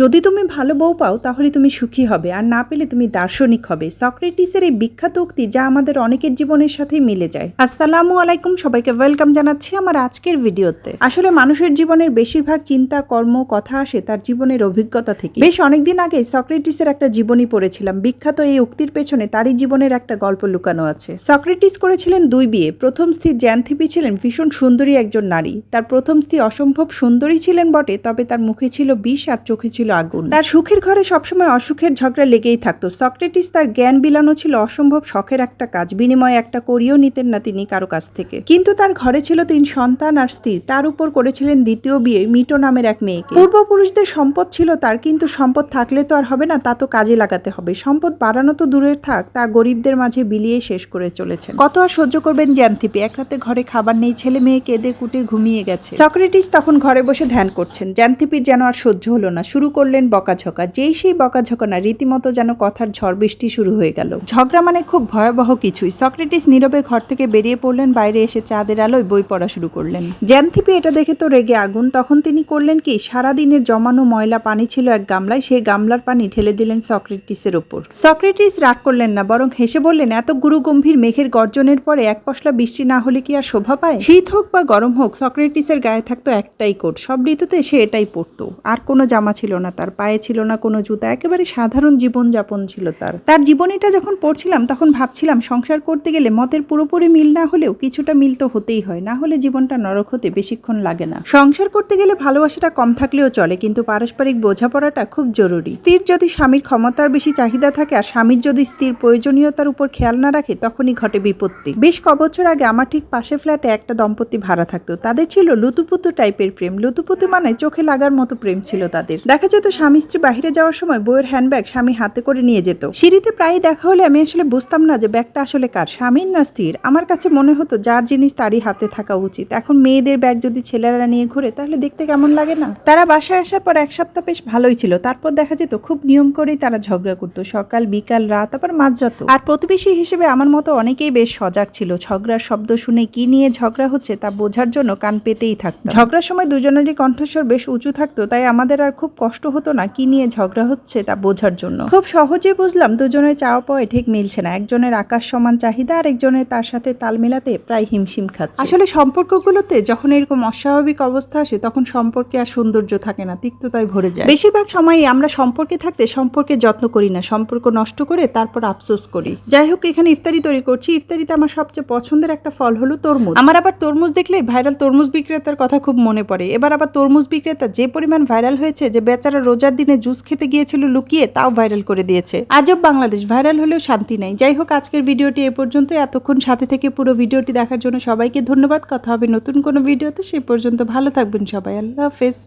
যদি তুমি ভালো বউ পাও তাহলে তুমি সুখী হবে, আর না পেলে তুমি দার্শনিক হবে। সক্রেটিসের এই বিখ্যাত উক্তি, যা আমাদের অনেকের জীবনের সাথেই মিলে যায়। আসসালামু আলাইকুম, সবাইকে ওয়েলকাম জানাচ্ছি আমার আজকের ভিডিওতে। আসলে মানুষের জীবনের বেশিরভাগ চিন্তা, কর্ম, কথা আসে তার জীবনের অভিজ্ঞতা থেকে। বেশ অনেকদিন আগে সক্রেটিসের একটা জীবনী পড়েছিলাম। বিখ্যাত এই উক্তির পেছনে তারই জীবনের একটা গল্প লুকানো আছে। সক্রেটিস করেছিলেন 2 বিয়ে। প্রথম স্ত্রী জ্যান্থিপি ছিলেন ভীষণ সুন্দরী একজন নারী। তার প্রথম স্ত্রী অসম্ভব সুন্দরী ছিলেন বটে, তবে তার মুখে ছিল বিষ আর চোখে ছিল আগুন। তার সুখের ঘরে সবসময় অসুখের ঝগড়া লেগেই থাকতো। সক্রেটিস তার জ্ঞান বিলানো ছিল অসম্ভব শখের একটা কাজ, বিনিময়ে একটা করিও নিতেন না তিনি কারো কাছ থেকে। কিন্তু তার ঘরে ছিল 3 সন্তান আর স্ত্রী। তার উপর করেছিলেন দ্বিতীয় বিয়ে মিটো নামের এক মেয়েকে। পূর্বপুরুষদের সম্পদ ছিল তার, কিন্তু সম্পদ থাকলে তো আর হবে না, তা তো কাজে লাগাতে হবে। সম্পদ বাড়ানো তো দূরের থাক, তা গরিবদের মাঝে বিলিয়ে শেষ করে চলেছেন। কত আর সহ্য করবেন জ্যান্থিপি? এক রাতে ঘরে খাবার নেই, ছেলে মেয়ে কেঁদে কুটে ঘুমিয়ে গেছে। সক্রেটিস তখন ঘরে বসে ধ্যান করছেন। জ্যান্থিপির যেন আর সহ্য হলো না, শুরু করলেন বকাঝকা। যেই সেই বকাঝকা না, রীতিমতো যেন কথার ঝড় বৃষ্টি শুরু হয়ে গেল। ঝগড়া মানে খুব ভয়াবহ কিছুই। সক্রেটিস নীরবে ঘর থেকে বেরিয়ে পড়লেন, বাইরে এসে চাঁদের আলোয় বই পড়া শুরু করলেন। জ্যান্থিপি এটা দেখে তো রেগে আগুন। তখন তিনি করলেন কি, সারাদিনের জমানো ময়লা পানি ছিল এক গামলায়, সেই গামলার পানি ঢেলে দিলেন সক্রেটিসের ওপর। সক্রেটিস রাগ করলেন না, বরং হেসে বললেন, এত গুরুগম্ভীর মেঘের গর্জনের পরে এক পশলা বৃষ্টি না হলে কি আর শোভা পায়? শীত হোক বা গরম হোক, সক্রেটিসের গায়ে থাকতো একটাই কোট। সব ঋতুতে সে এটাই পরতো। আর কোনো জামা ছিল না তার, পায়ে ছিল না কোনো জুতা, একেবারে সাধারণ জীবন যাপন ছিল তার জীবনীটা যখন পড়ছিলাম তখন ভাবছিলাম, সংসার করতে গেলে মতের পুরোপুরি মিল না হলেও কিছুটা মিল তো হতেই হয়, না হলে জীবনটা নরক হতে বেশিক্ষণ লাগে না। সংসার করতে গেলে ভালোবাসাটা কম থাকলেও চলে, কিন্তু পারস্পরিক বোঝাপড়াটা খুব জরুরি। স্ত্রীর যদি স্বামীর ক্ষমতার বেশি চাহিদা থাকে আর স্বামীর যদি স্ত্রীর প্রয়োজনীয়তার উপর খেয়াল না রাখে, তখনই ঘটে বিপত্তি। বেশ কবছর আগে আমার ঠিক পাশে ফ্ল্যাটে একটা দম্পতি ভাড়া থাকতো। তাদের ছিল লুতুপুতু টাইপের প্রেম। লুতুপুতু মানে চোখে লাগার মতো প্রেম ছিল তাদের। দেখা যেত স্বামী স্ত্রী বাহিরে যাওয়ার সময় বইয়ের হ্যান্ডব্যাগ স্বামী হাতে করে নিয়ে যেত। সিঁড়িতে প্রায় দেখা হলে আমি আসলে বুঝতাম না যে ব্যাগটা আসলে কার, স্বামীর না স্ত্রীর। আমার কাছে মনে হতো যার জিনিস তারই হাতে থাকা উচিত। এখন মেয়েদের ব্যাগ যদি ছেলেরা নিয়ে ঘুরে তাহলে দেখতে কেমন লাগে না? তারা বাসায় আসার পর 1 সপ্তাহ বেশ ভালোই ছিল। তারপর দেখা যেত খুব নিয়ম করেই তারা ঝগড়া করতো, সকাল বিকাল রাত আবার মাঝরাত। আর প্রতিবেশী হিসেবে আমার মতো অনেকেই বেশ সজাগ ছিল। ঝগড়ার শব্দ শুনে কি নিয়ে ঝগড়া হচ্ছে তা বোঝার জন্য কান পেতেই থাকতো। ঝগড়ার সময় দুজনেরই কণ্ঠস্বর বেশ উঁচু থাকতো, তাই আমাদের আর খুব কষ্ট হতো না কি নিয়ে ঝগড়া হচ্ছে তা বোঝার জন্য। খুব সহজে বুঝলাম দুজনের চাওয়া পাওয়া ঠিক মিলছে না। একজনের আকাশ সমান চাহিদা আর একজনের তার সাথে তাল মেলাতে প্রায় হিমশিম খাচ্ছে। আসলে সম্পর্কগুলোতে যখন এরকম অস্বাভাবিক অবস্থা আসে, তখন সম্পর্কে আর সৌন্দর্য থাকে না, তিক্ততায় ভরে যায়। বেশিরভাগ সময়ই আমরা সম্পর্কে থাকতে সম্পর্কে যত্ন করি না, সম্পর্ক নষ্ট করে তারপর আফসোস করি। যাই হোক, এখানে ইফতারি তৈরি করছি। ইফতারিতে আমার সবচেয়ে পছন্দের একটা ফল হলো তরমুজ। আমার আবার তরমুজ দেখলে ভাইরাল তরমুজ বিক্রেতার কথা খুব মনে পড়ে। এবার আবার তরমুজ বিক্রেতা যে পরিমাণ ভাইরাল হয়েছে যে বেচারা রোজার দিনে জুস খেতে গিয়েছিল লুকিয়ে, তাও ভাইরাল করে দিয়েছে। আজব বাংলাদেশ, ভাইরাল হলেও শান্তি নেই। যাই হোক, আজকের ভিডিওটি এ পর্যন্ত। এতক্ষণ সাথে থেকে পুরো ভিডিওটি দেখার জন্য সবাইকে ধন্যবাদ। কথা হবে নতুন কোনো ভিডিওতে, সেই পর্যন্ত ভালো থাকবেন সবাই। আল্লাহ হাফেজ।